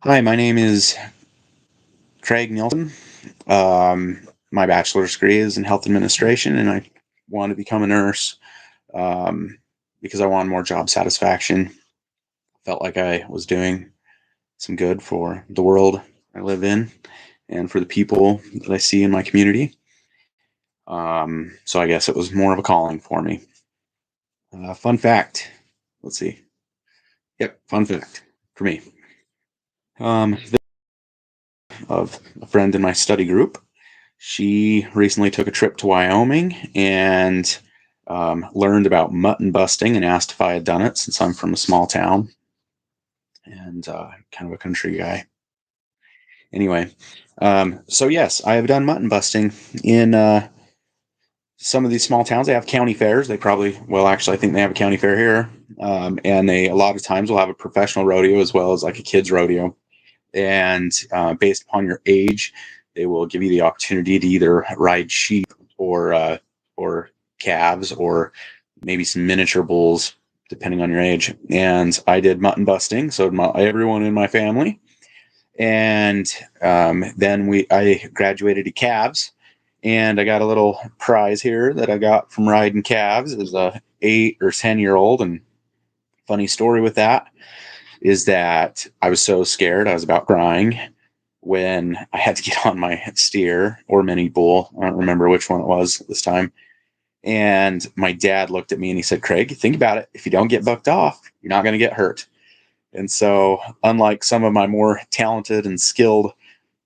Hi, my name is Craig Nielsen. My bachelor's degree is in health administration, and I wanted to become a nurse because I wanted more job satisfaction. Felt like I was doing some good for the world I live in and for the people that I see in my community. So I guess it was more of a calling for me. Fun fact. Let's see. Yep, fun fact for me. Um, of a friend in my study group. She recently took a trip to Wyoming and learned about mutton busting and asked if I had done it since I'm from a small town and kind of a country guy. Anyway, so yes, I have done mutton busting in some of these small towns. They have county fairs. They probably, well, actually, I think they have a county fair here. And they a lot of times will have a professional rodeo as well as like a kids rodeo. And based upon your age, they will give you the opportunity to either ride sheep or calves or maybe some miniature bulls, depending on your age. And I did mutton busting, so did everyone in my family. And then I graduated to calves, and I got a little prize here that I got from riding calves as a 8 or 10 year old. And funny story with that is that I was so scared, I was about crying when I had to get on my steer or mini bull. I don't remember which one it was this time. And my dad looked at me and he said, Craig, think about it. If you don't get bucked off, you're not going to get hurt. And so, unlike some of my more talented and skilled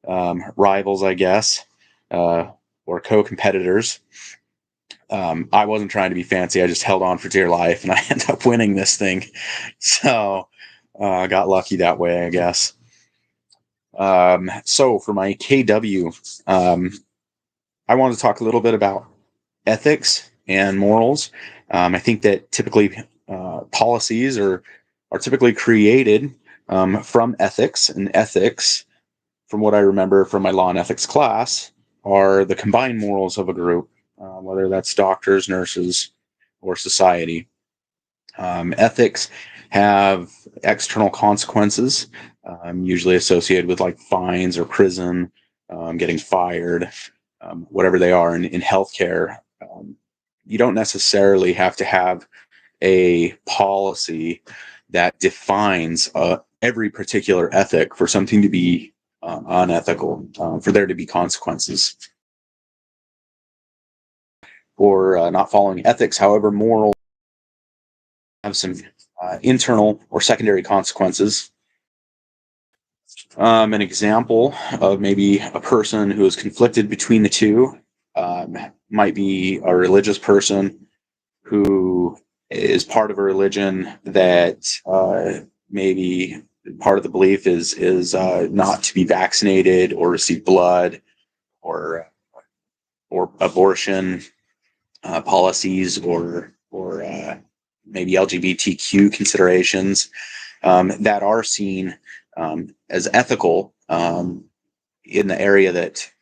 rivals, I guess, or co competitors, I wasn't trying to be fancy. I just held on for dear life and I ended up winning this thing. So, I got lucky that way, I guess. So for my KW, I want to talk a little bit about ethics and morals. I think that typically policies are typically created from ethics, and ethics, from what I remember from my law and ethics class, are the combined morals of a group, whether that's doctors, nurses, or society. Ethics have external consequences, usually associated with like fines or prison, getting fired, whatever they are. In healthcare, you don't necessarily have to have a policy that defines every particular ethic for something to be unethical, for there to be consequences for not following ethics. However, moral have some internal or secondary consequences. An example of maybe a person who is conflicted between the two might be a religious person who is part of a religion that maybe part of the belief is not to be vaccinated or receive blood or abortion policies or maybe LGBTQ considerations that are seen as ethical in the area that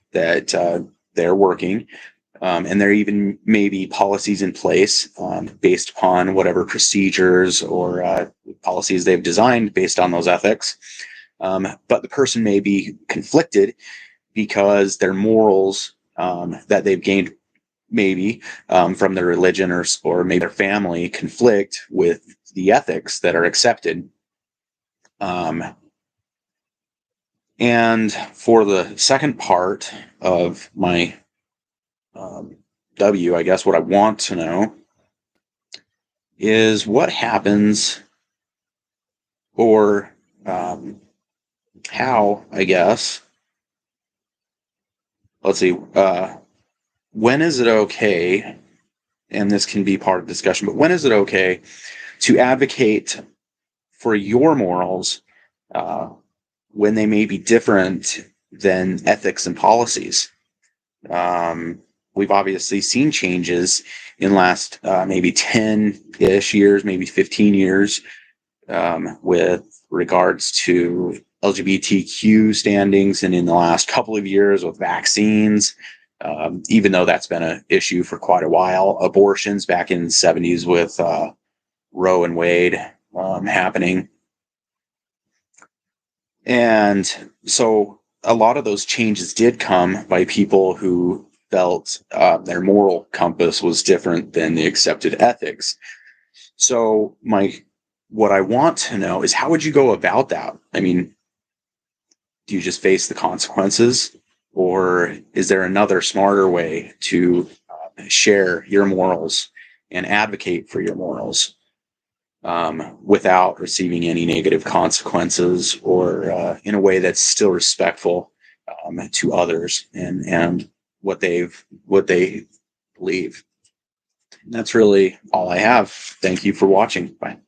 they're working. And there even may be policies in place based upon whatever procedures or policies they've designed based on those ethics. But the person may be conflicted because their morals that they've gained maybe from their religion or maybe their family conflict with the ethics that are accepted. And for the second part of my W, I guess what I want to know is what happens or how, I guess, let's see, when is it okay, and this can be part of the discussion, but when is it okay to advocate for your morals when they may be different than ethics and policies? We've obviously seen changes in the last maybe 10-ish years, maybe 15 years with regards to LGBTQ standings, and in the last couple of years with vaccines, even though that's been an issue for quite a while. Abortions back in the 70s with Roe and Wade happening. And so a lot of those changes did come by people who felt their moral compass was different than the accepted ethics. So what I want to know is, how would you go about that? I mean, do you just face the consequences, or is there another smarter way to share your morals and advocate for your morals without receiving any negative consequences, or in a way that's still respectful to others and what they believe? And that's really all I have. Thank you for watching. Bye.